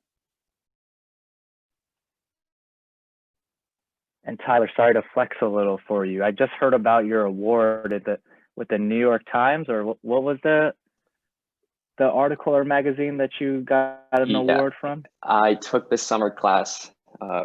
And Tyler, sorry to flex a little for you. I just heard about your award with the New York Times, or what was the article or magazine that you got an award from? I took the summer class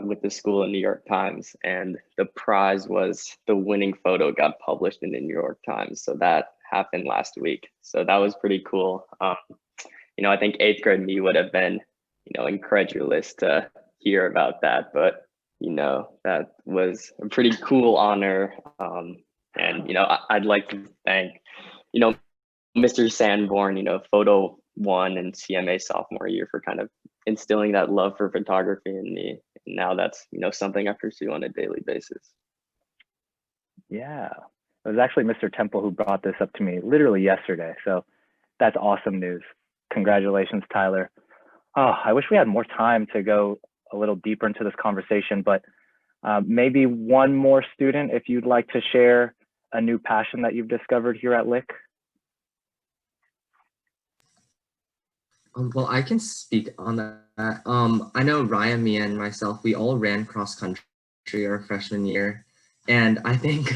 with the school in New York Times, and the prize was the winning photo got published in the New York Times. So that happened last week. So that was pretty cool. You know, I think 8th grade me would have been, you know, incredulous to hear about that, but, you know, that was a pretty cool honor. And, you know, I'd like to thank, you know, Mr. Sanborn, you know, Photo 1 and CMA sophomore year, for kind of instilling that love for photography in me. And now that's, you know, something I pursue on a daily basis. Yeah, it was actually Mr. Temple who brought this up to me literally yesterday. So that's awesome news. Congratulations, Tyler. Oh, I wish we had more time to go a little deeper into this conversation, but maybe one more student, if you'd like to share a new passion that you've discovered here at Lick. Well, I can speak on that. I know Ryan, me, and myself, we all ran cross country our freshman year. And I think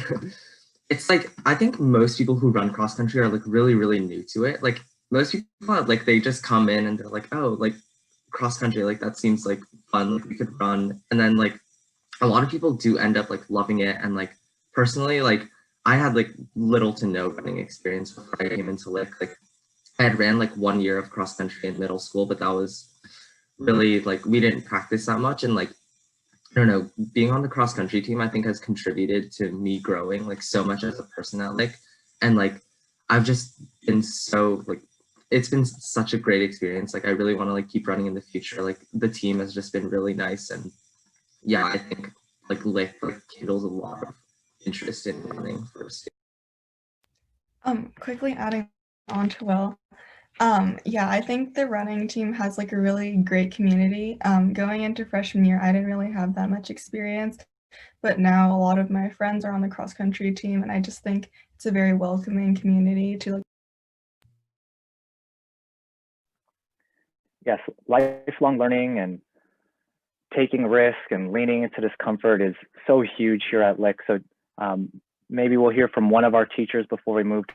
it's like, I think most people who run cross country are like really, really new to it. Like most people, like they just come in and they're like, oh, like cross country, like that seems like fun, like we could run. And then like a lot of people do end up like loving it. And like personally, like I had like little to no running experience before I came into Lick. Like I had ran like 1 year of cross country in middle school, but that was really like, we didn't practice that much. And like, I don't know, being on the cross country team, I think has contributed to me growing like so much as a person at Lick. And like, I've just been so like, it's been such a great experience. Like, I really want to like keep running in the future. Like the team has just been really nice. And yeah, I think like Lick like kindles a lot of interest in running for a student. Quickly adding on to Will. Yeah, I think the running team has like a really great community. Going into freshman year, I didn't really have that much experience, but now a lot of my friends are on the cross country team, and I just think it's a very welcoming community to like. Yes, lifelong learning and taking risk and leaning into discomfort is so huge here at Lick. So maybe we'll hear from one of our teachers before we move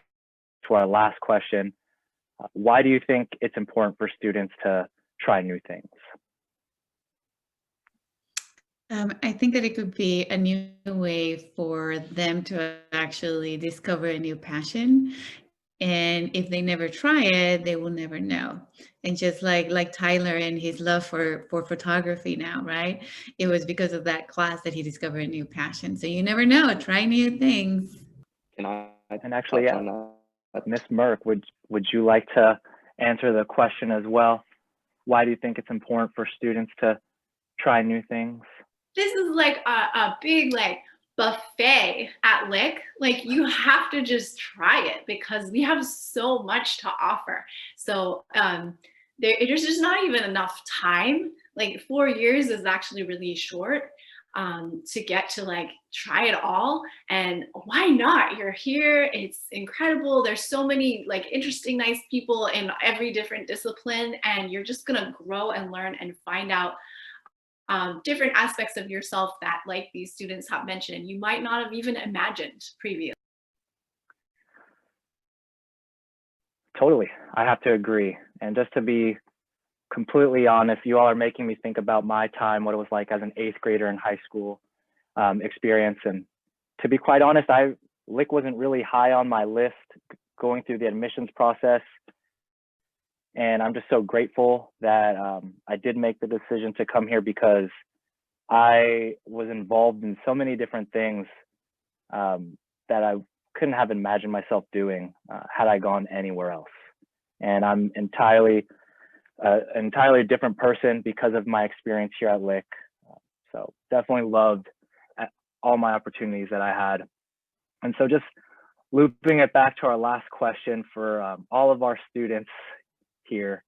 to our last question. Why do you think it's important for students to try new things? I think that it could be a new way for them to actually discover a new passion. And if they never try it, they will never know. And just like Tyler and his love for photography now, right? It was because of that class that he discovered a new passion. So you never know, try new things. Can I And actually, touch yeah, on that? Ms. Merk, would you like to answer the question as well? Why do you think it's important for students to try new things? This is like a big like buffet at Lick. Like you have to just try it because we have so much to offer. So there's just not even enough time. Like 4 years is actually really short to get to like try it all. And why not? You're here, it's incredible. There's so many like interesting, nice people in every different discipline, and you're just gonna grow and learn and find out different aspects of yourself that like these students have mentioned, you might not have even imagined previously. Totally, I have to agree. And just to be completely honest, you all are making me think about my time, what it was like as an 8th grader in high school experience. And to be quite honest, Lick wasn't really high on my list going through the admissions process. And I'm just so grateful that I did make the decision to come here, because I was involved in so many different things that I couldn't have imagined myself doing had I gone anywhere else. And I'm entirely different person because of my experience here at Lick. So definitely loved all my opportunities that I had. And so just looping it back to our last question for all of our students here,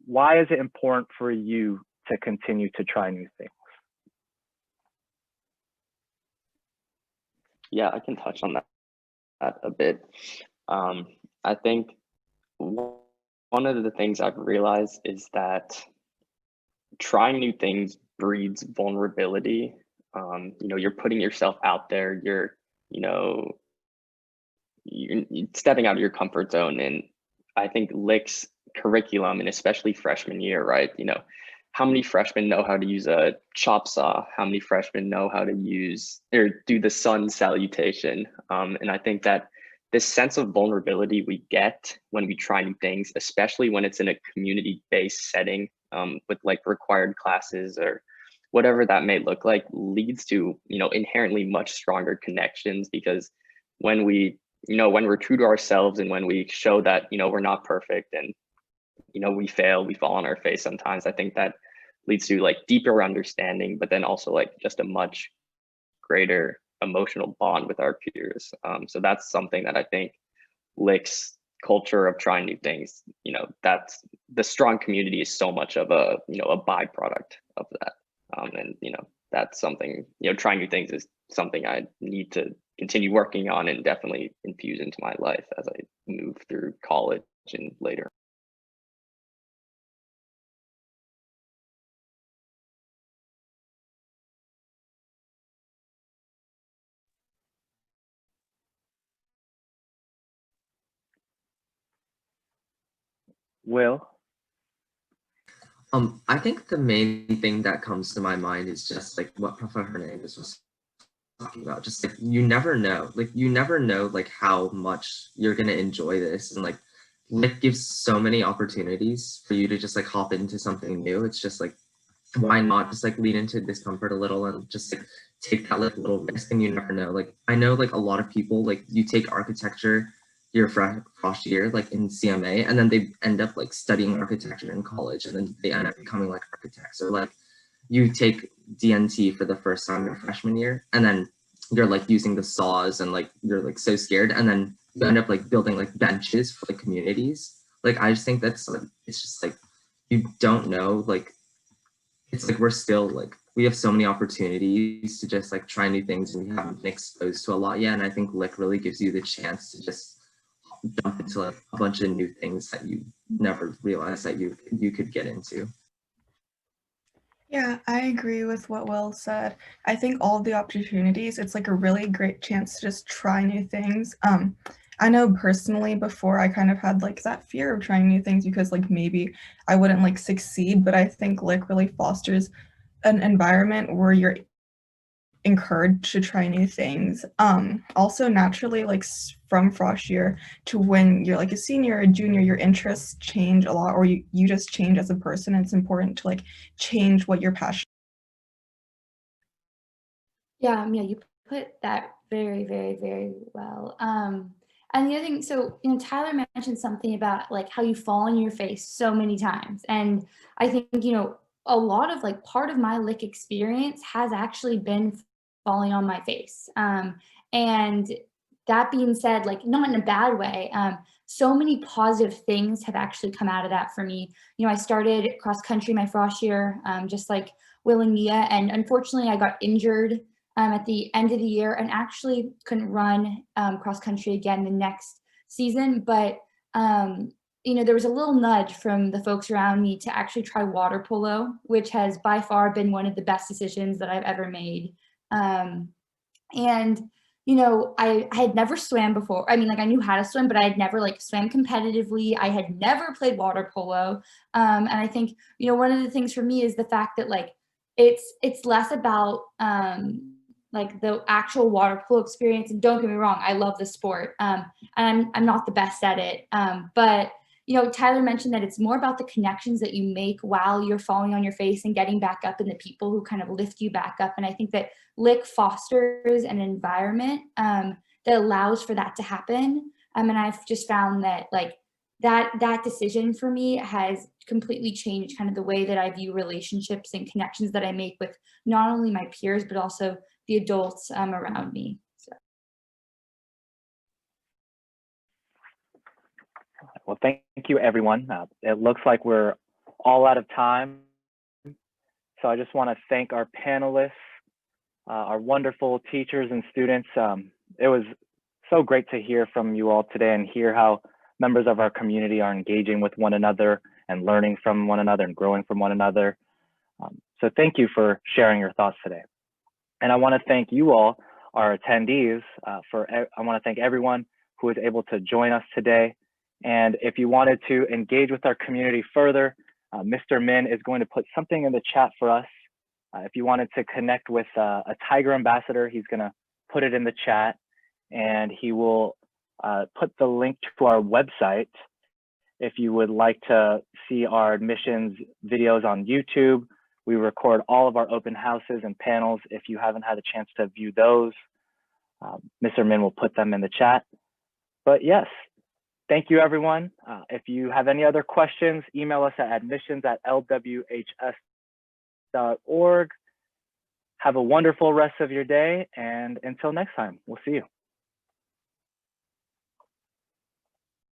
why is it important for you to continue to try new things? Yeah, I can touch on that a bit. I think one of the things I've realized is that trying new things breeds vulnerability. You're putting yourself out there, you're stepping out of your comfort zone. And I think Lick's curriculum, and especially freshman year, right? How many freshmen know how to use a chop saw? How many freshmen know how to use or do the sun salutation? And I think that this sense of vulnerability we get when we try new things, especially when it's in a community-based setting with like required classes or whatever that may look like, leads to inherently much stronger connections. Because when we're true to ourselves and when we show that we're not perfect and we fail, we fall on our face sometimes, I think that leads to like deeper understanding, but then also like just a much greater emotional bond with our peers. So that's something that I think Lick's culture of trying new things, that's the strong community is so much of a byproduct of that. And that's something, trying new things is something I need to continue working on and definitely infuse into my life as I move through college and later. Will? I think the main thing that comes to my mind is just like what Professor Hernandez was talking about. Just like you never know like how much you're gonna enjoy this, and like Lick gives so many opportunities for you to just like hop into something new. It's just like, why not just like lean into discomfort a little and just like take that like little risk, and you never know. Like I know like a lot of people, like you take architecture your first year like in CMA, and then they end up like studying architecture in college, and then they end up becoming like architects. Or like you take DNT for the first time your freshman year, and then you're like using the saws and like you're like so scared, and then you end up like building like benches for the communities. Like I just think that's like, it's just like you don't know, like it's like we're still like we have so many opportunities to just like try new things, and we haven't been exposed to a lot yet. And I think Lick really gives you the chance to just jump into like a bunch of new things that you never realized that you could get into. Yeah, I agree with what Will said. I think all of the opportunities, it's like a really great chance to just try new things. I know personally before I kind of had like that fear of trying new things because like maybe I wouldn't like succeed, but I think Lick really fosters an environment where you're encouraged to try new things. Also naturally, like from frosh year to when you're like a senior or a junior, your interests change a lot, or you just change as a person. It's important to like change what you're passionate. Yeah, you put that very, very, very well. And the other thing, so Tyler mentioned something about like how you fall on your face so many times, and I think a lot of like part of my Lick experience has actually been falling on my face. And that being said, like not in a bad way, so many positive things have actually come out of that for me. I started cross country my frosh year, just like Will and Mia, and unfortunately I got injured at the end of the year and actually couldn't run cross country again the next season. But there was a little nudge from the folks around me to actually try water polo, which has by far been one of the best decisions that I've ever made. And you know, I had never swam before. I mean, like I knew how to swim, but I had never like swam competitively. I had never played water polo. And I think, you know, one of the things for me is the fact that like it's less about like the actual water polo experience. And don't get me wrong, I love the sport. And I'm not the best at it. But you know, Tyler mentioned that it's more about the connections that you make while you're falling on your face and getting back up, and the people who kind of lift you back up. And I think that Lick fosters an environment that allows for that to happen. And I've just found that like that decision for me has completely changed kind of the way that I view relationships and connections that I make with not only my peers, but also the adults around me. So. Well, thank you, everyone. It looks like we're all out of time. So I just want to thank our panelists, our wonderful teachers and students. It was so great to hear from you all today and hear how members of our community are engaging with one another and learning from one another and growing from one another. So thank you for sharing your thoughts today. And I want to thank you all, our attendees, I want to thank everyone who was able to join us today. And if you wanted to engage with our community further, Mr. Min is going to put something in the chat for us. If you wanted to connect with a Tiger ambassador, he's going to put it in the chat, and he will put the link to our website. If you would like to see our admissions videos on YouTube, we record all of our open houses and panels. If you haven't had a chance to view those, Mr. Min will put them in the chat. But yes, thank you, everyone. If you have any other questions, email us at admissions@lwhs.org. Have a wonderful rest of your day, and until next time, we'll see you.